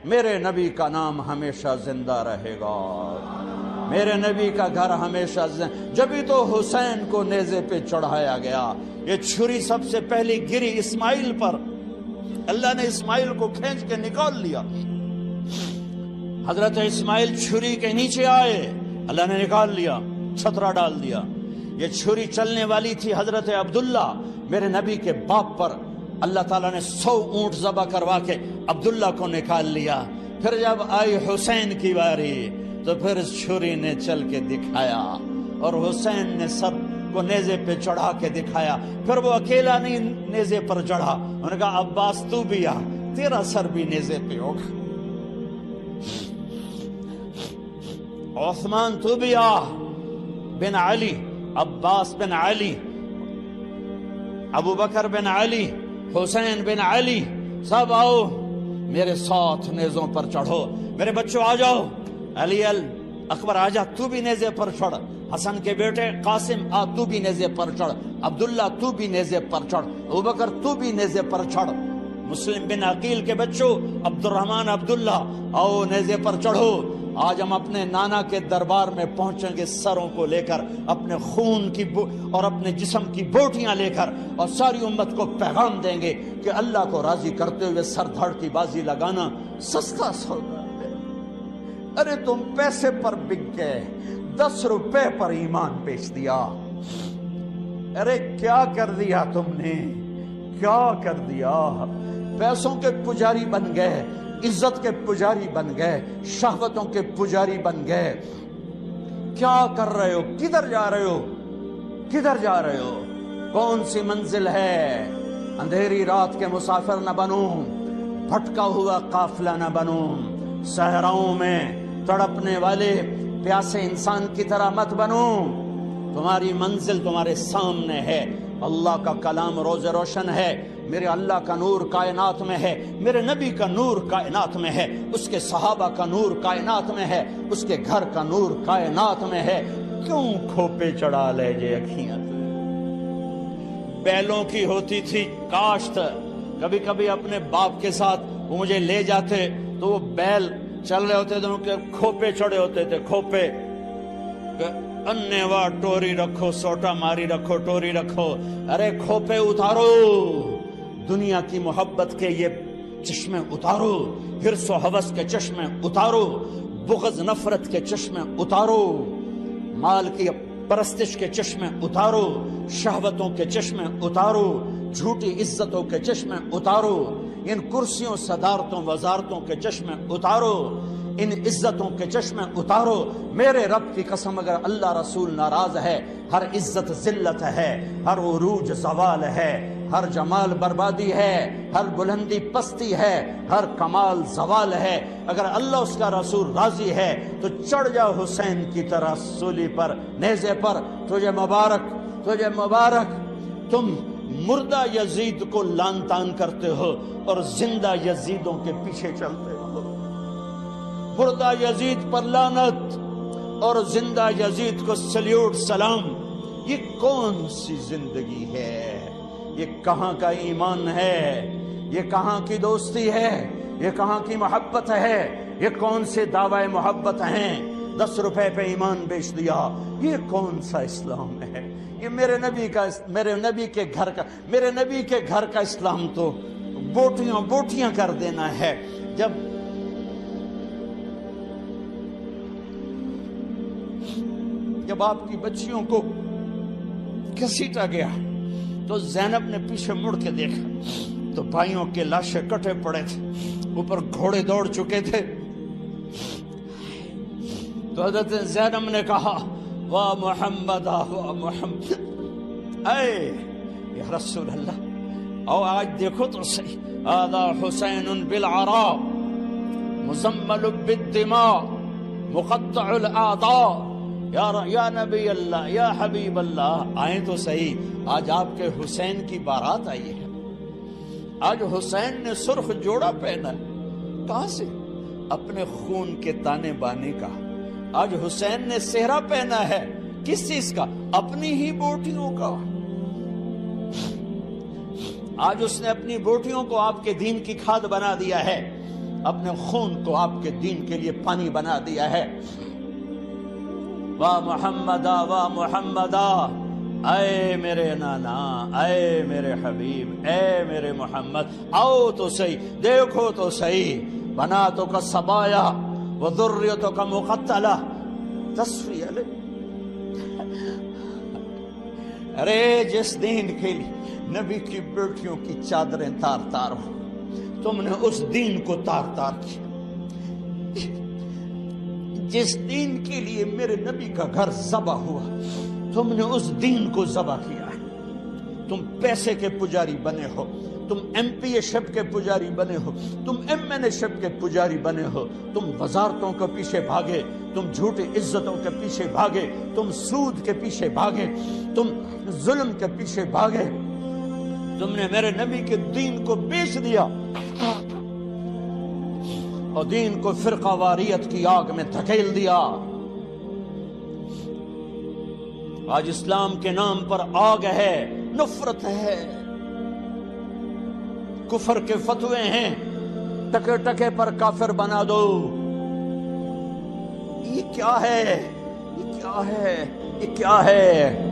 میرے نبی کا نام ہمیشہ زندہ رہے گا، میرے نبی کا گھر ہمیشہ جبھی تو حسین کو نیزے پہ چڑھایا گیا۔ یہ چھری سب سے پہلی گری اسماعیل پر، اللہ نے اسماعیل کو کھینچ کے نکال لیا۔ حضرت اسماعیل چھری کے نیچے آئے، اللہ نے نکال لیا، چھترا ڈال دیا۔ یہ چھری چلنے والی تھی حضرت عبداللہ میرے نبی کے باپ پر، اللہ تعالیٰ نے 100 اونٹ ذبح کروا کے عبداللہ کو نکال لیا۔ پھر جب آئی حسین کی باری تو پھر اس چھری نے چل کے دکھایا، اور حسین نے سر کو نیزے پہ چڑھا کے دکھایا۔ پھر وہ اکیلا نہیں نیزے پر چڑھا، انہوں نے کہا عباس تو بھی آ، تیرا سر بھی نیزے پہ ہوگا، عثمان تو بھی آ، بن علی، عباس بن علی، ابو بکر بن علی، حسین بن علی، سب آؤ میرے ساتھ نیزوں پر چڑھو، میرے بچوں آ جاؤ، علی اکبر آ جا، تو بھی نیزے پر چڑھ، حسن کے بیٹے قاسم آ، تو بھی نیزے پر چڑھ، عبداللہ تو بھی نیزے پر چڑھ، ابو بکر تو بھی نیزے پر چڑھ، مسلم بن عقیل کے بچوں عبد الرحمن عبداللہ آؤ نیزے پر چڑھو۔ آج ہم اپنے نانا کے دربار میں پہنچیں گے سروں کو لے کر، اپنے خون کی اور اپنے جسم کی بوٹیاں لے کر، اور ساری امت کو پیغام دیں گے کہ اللہ کو راضی کرتے ہوئے سر دھڑ کی بازی لگانا سستا سودا ہے۔ ارے تم پیسے پر بک گئے، 10 روپے پر ایمان بیچ دیا، ارے کیا کر دیا تم نے، کیا کر دیا؟ پیسوں کے پجاری بن گئے، عزت کے پجاری بن گئے، شہوتوں کے پجاری بن گئے۔ کیا کر رہے ہو؟ کدھر جا رہے ہو؟ کدھر جا رہے ہو؟ کون سی منزل ہے؟ اندھیری رات کے مسافر نہ بنو، بھٹکا ہوا قافلہ نہ بنو، صحراؤں میں تڑپنے والے پیاسے انسان کی طرح مت بنو۔ تمہاری منزل تمہارے سامنے ہے، اللہ کا کلام روز روشن ہے، میرے اللہ کا نور کائنات میں ہے، میرے نبی کا نور کائنات میں ہے، اس کے صحابہ کا نور کائنات میں ہے، اس کے گھر کا نور کائنات میں ہے۔ کیوں کھوپے چڑھا لے جے اکھیاں؟ بیلوں کی ہوتی تھی کاشت، کبھی کبھی اپنے باپ کے ساتھ وہ مجھے لے جاتے تو وہ بیل چل رہے ہوتے تھے، ان کے کھوپے چڑھے ہوتے تھے، کھوپے، انیوا ٹوری رکھو، سوٹا ماری رکھو، ٹوری رکھو، ارے کھوپے اتارو، دنیا کی محبت کے یہ چشمے اتارو، حرص و ہوس کے چشمے اتارو، بغض نفرت کے چشمے اتارو، مال کی پرستش کے چشمے اتارو، شہوتوں کے چشمے اتارو، جھوٹی عزتوں کے چشمے اتارو، ان کرسیوں صدارتوں وزارتوں کے چشمے اتارو، ان عزتوں کے چشمے اتارو۔ میرے رب کی قسم اگر اللہ رسول ناراض ہے، ہر عزت ذلت ہے، ہر عروج زوال ہے، ہر جمال بربادی ہے، ہر بلندی پستی ہے، ہر کمال زوال ہے۔ اگر اللہ اس کا رسول راضی ہے تو چڑھ جاؤ حسین کی طرح سولی پر، نیزے پر، تجھے مبارک، تجھے مبارک۔ تم مردہ یزید کو لان تان کرتے ہو اور زندہ یزیدوں کے پیچھے چلتے ہو۔ مردہ یزید پر لعنت اور زندہ یزید کو سلیوٹ سلام۔ یہ کون سی زندگی ہے؟ یہ کہاں کا ایمان ہے؟ یہ کہاں کی دوستی ہے؟ یہ کہاں کی محبت ہے؟ یہ کون سے دعوی محبت ہیں؟ 10 روپے پہ ایمان بیچ دیا، یہ کون سا اسلام ہے؟ یہ میرے نبی کے گھر کا اسلام تو بوٹیاں کر دینا ہے۔ جب آپ کی بچیوں کو گھسیٹا گیا تو زینب نے پیچھے مڑ کے دیکھا تو بھائیوں کے لاشیں کٹے پڑے تھے، اوپر گھوڑے دوڑ چکے تھے۔ تو حضرت زینب نے کہا واہ محمد، واہ محمد، اے یا رسول اللہ، او آج دیکھو تو صحیح، آذا حسین بالعراء مزمل بالدماء مقطع الاعضاء، یا نبی اللہ، یا حبیب اللہ، آئیں تو صحیح، آج آپ کے حسین کی بارات آئی ہے۔ آج حسین نے سرخ جوڑا پہنا، کہاں سے؟ اپنے خون کے تانے بانے کا۔ آج حسین نے صحرا پہنا ہے، کس چیز کا؟ اپنی ہی بوٹیوں کا۔ آج اس نے اپنی بوٹیوں کو آپ کے دین کی کھاد بنا دیا ہے۔ اپنے خون کو آپ کے دین کے لیے پانی بنا دیا ہے۔ واہ محمدا واہ محمدا، اے میرے نانا، اے میرے حبیب، اے میرے محمد، آؤ تو صحیح، دیکھو تو صحیح، بناتوں کا سبایا وذریتوں کا مقتلہ تصفیہ لے۔ ارے جس دین کے لیے نبی کی بیٹیوں کی چادریں تار تار ہو، تم نے اس دین کو تار تار کیا۔ جس دین کے لیے میرے نبی کا گھر ذبح ہوا، تم نے اس دین کو ذبح کیا ہے۔ تم پیسے کے پجاری بنے ہو، تم ایم پی اے شپ کے پجاری بنے ہو، تم ایم این اے شپ کے پجاری بنے ہو، تم وزارتوں کے پیچھے بھاگے، تم جھوٹی عزتوں کے پیچھے بھاگے، تم سود کے پیچھے بھاگے، تم ظلم کے پیچھے بھاگے، تم نے میرے نبی کے دین کو بیچ دیا اور دین کو فرقہ واریت کی آگ میں دھکیل دیا۔ آج اسلام کے نام پر آگ ہے، نفرت ہے، کفر کے فتوے ہیں، ٹکے ٹکے پر کافر بنا دو۔ یہ کیا ہے؟ یہ کیا ہے؟ یہ کیا ہے؟